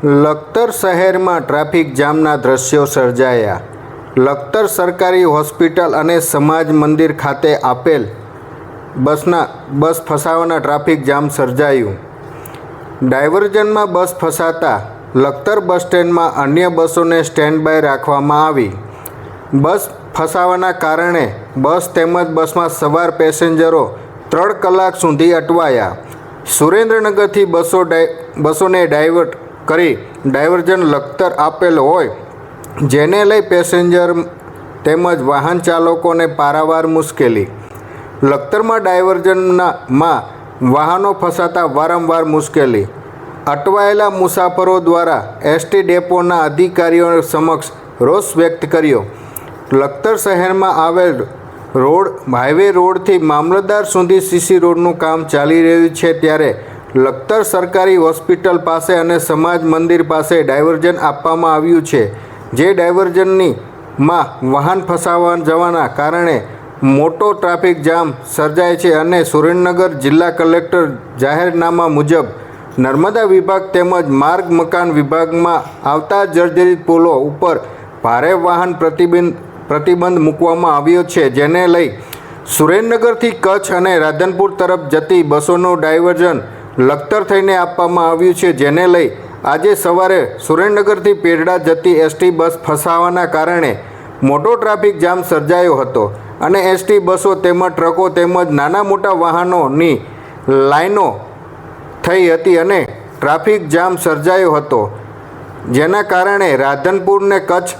લખતર શહેરમાં ટ્રાફિક જામના દ્રશ્યો સર્જાયા. લખતર સરકારી હોસ્પિટલ અને સમાજ મંદિર ખાતે આપેલ બસ ફસાવાના ટ્રાફિક જામ સર્જાયું. ડાયવર્ઝનમાં બસ ફસાતા લખતર બસ સ્ટેન્ડમાં અન્ય બસોને સ્ટેન્ડ બાય રાખવામાં આવી. બસ ફસાવાના કારણે બસ તેમજ બસમાં સવાર પેસેન્જરો 3 કલાક સુધી અટવાયા. સુરેન્દ્રનગરથી બસોને ડાયવર્ટ કરી ડાયવર્ઝન લખતર આપેલ હોય, જેને લઈ પેસેન્જર તેમજ વાહન ચાલકોને પારાવાર મુશ્કેલી. લખતરમાં ડાયવર્ઝનમાં વાહનો ફસાતા વારંવાર મુશ્કેલી. અટવાયેલા મુસાફરો દ્વારા એસટી ડેપોના અધિકારીઓ સમક્ષ રોષ વ્યક્ત કર્યો. લખતર શહેરમાં આવેલ હાઈવે રોડથી મામલતદાર સુધી સીસી રોડનું કામ ચાલી રહ્યું છે, ત્યારે લખતર સરકારી હોસ્પિટલ પાસે અને સમાજ મંદિર પાસે ડાયવર્ઝન આપવામાં આવ્યું છે. જે ડાયવર્ઝનમાં વાહન ફસાવા જવાના કારણે મોટો ટ્રાફિક જામ સર્જાય છે અને સુરેન્દ્રનગર જિલ્લા કલેક્ટર જાહેરનામા મુજબ નર્મદા વિભાગ તેમજ માર્ગ મકાન વિભાગમાં આવતા જર્જરિત પુલો ઉપર ભારે વાહન પ્રતિબંધ મૂકવામાં આવ્યો છે, જેને લઈ સુરેન્દ્રનગરથી કચ્છ અને રાધનપુર તરફ જતી બસોનું ડાયવર્ઝન લખતર થઈને આપવામાં આવ્યું છે, જેને લઈ આજે સવારે સુરેન્દ્રનગરથી પેરડા જતી એસટી બસ ફસાવાના કારણે મોટો ટ્રાફિક જામ સર્જાયો હતો અને એસટી બસો તેમજ ટ્રકો તેમજ નાના મોટા વાહનોની લાઈનો થઈ હતી અને ટ્રાફિક જામ સર્જાયો હતો, જેના કારણે રાધનપુર ને કચ્છ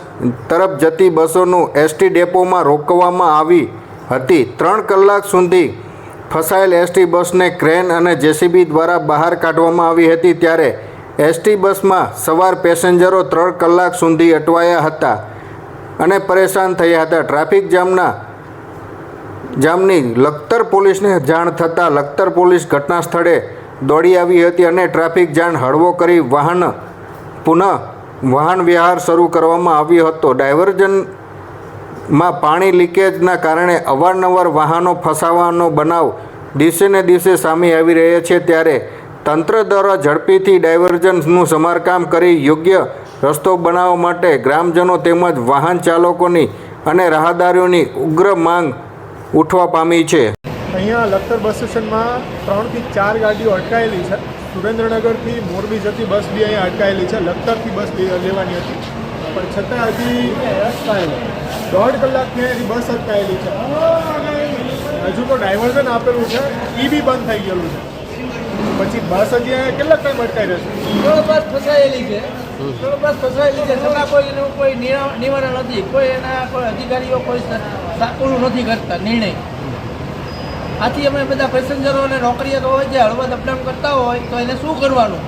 તરફ જતી બસોનું એસટી ડેપોમાં રોકવામાં આવી હતી. 3 કલાક સુધી ફસાયેલ એસટી બસને ક્રેન અને જેસીબી દ્વારા બહાર કાઢવામાં આવી હતી, ત્યારે એસટી બસમાં સવાર પેસેન્જરો 3 કલાક સુધી અટવાયા હતા અને પરેશાન થયા હતા. ટ્રાફિક જામની લખતર પોલીસને જાણ થતાં લખતર પોલીસ ઘટના સ્થળે દોડી આવી હતી અને ટ્રાફિક જામ હળવો કરી વાહન વ્યવહાર શરૂ કરવામાં આવ્યો હતો. ડાયવર્ઝનમાં પાણી લીકેજના કારણે અવારનવાર વાહનો ફસાવાનો બનાવ દિવસે ને દિવસે સામે આવી રહ્યા છે, ત્યારે તંત્ર દ્વારા ઝડપીથી ડાયવર્ઝનનું સમારકામ કરી યોગ્ય રસ્તો બનાવવા માટે ગ્રામજનો તેમજ વાહન ચાલકોની અને રાહદારીઓની ઉગ્ર માંગ ઉઠવા પામી છે. અહીંયા લખતર બસ સ્ટેશનમાં 3 થી 4 ગાડીઓ અટકાયેલી છે. સુરેન્દ્રનગરથી મોરબી જતી બસ બી અહીંયા અટકાયેલી છે. લખતરથી બસ લેવાની હતી, પણ છતાં હજી 1.5 કલાકથી એની બસ અટકાયેલી છે. હજુ તો ડાયવર્ઝન આપેલું છે, એ બી બંધ થઈ ગયેલું છે. પછી બસ હજી અહીંયા કેટલા ટાઈમ અટકાઈ રહેશે? બસ ફસાયેલી છે, છતાં કોઈ નિવારણ નથી. કોઈ એના કોઈ અધિકારીઓ કોઈ ઓલું નથી કરતા નિર્ણય. આથી અમે બધા પેસેન્જરો અને નોકરીઓ હોય જે હળવદ અપડાઉન કરતા હોય તો એને શું કરવાનું?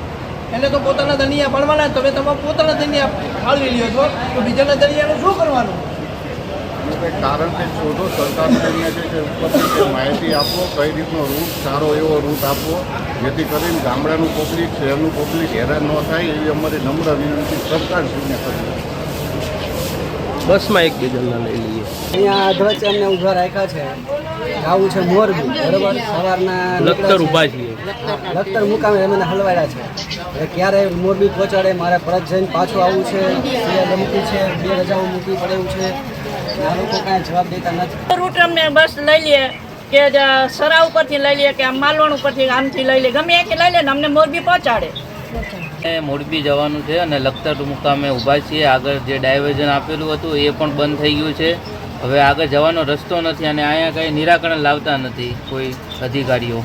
એને તો પોતાના દનિયા પાડવાના. તમે પોતાના દનિયા ફાળવી લ્યો છો તો બીજાના દનિયાનું શું કરવાનું? કારણ કે શોધો સરકારને જે માહિતી આપો, કઈ રીતનો રૂટ સારો એવો રૂટ આપવો, જેથી કરીને ગામડાનું પબ્લિક શહેરનું પબ્લિક હેરાન ન થાય, એવી અમારી નમ્ર વિનંતી સરકારશ્રીને કરી. બસમાં એકબીજાના લઈ લઈએ. અહીંયા અધવચ્ચે અમને ઊભા રાખ્યા છે. આવું છે મોરબી, બરાબર. સવારના લખતર ઊભા છીએ, લખતર મુકામે મને હલવાડ્યા છે. એટલે ક્યારે મોરબી પહોંચાડે, મારે પરત જઈને પાછું આવવું છે. સૈયદ મૂકી છે, 2 રજાઓ મૂકી પડે એવું છે. આ લોકો કાંઈ જવાબ દેતા નથી. રૂટ અમને બસ લઈ લઈએ કે સરા ઉપરથી લઈ લઈએ કે આમ માલવણ ઉપરથી આમથી લઈ લે, ગમે ત્યાંથી લઈ લે ને અમને મોરબી પહોંચાડે. મોરબી જવાનું છે અને લખતર મુકામે ઊભા છીએ. આગળ જે ડાયવર્ઝન આપેલું હતું એ પણ બંધ થઈ ગયું છે. હવે આગળ જવાનો રસ્તો નથી અને અહીંયા કંઈ નિરાકરણ લાવતા નથી કોઈ અધિકારીઓ.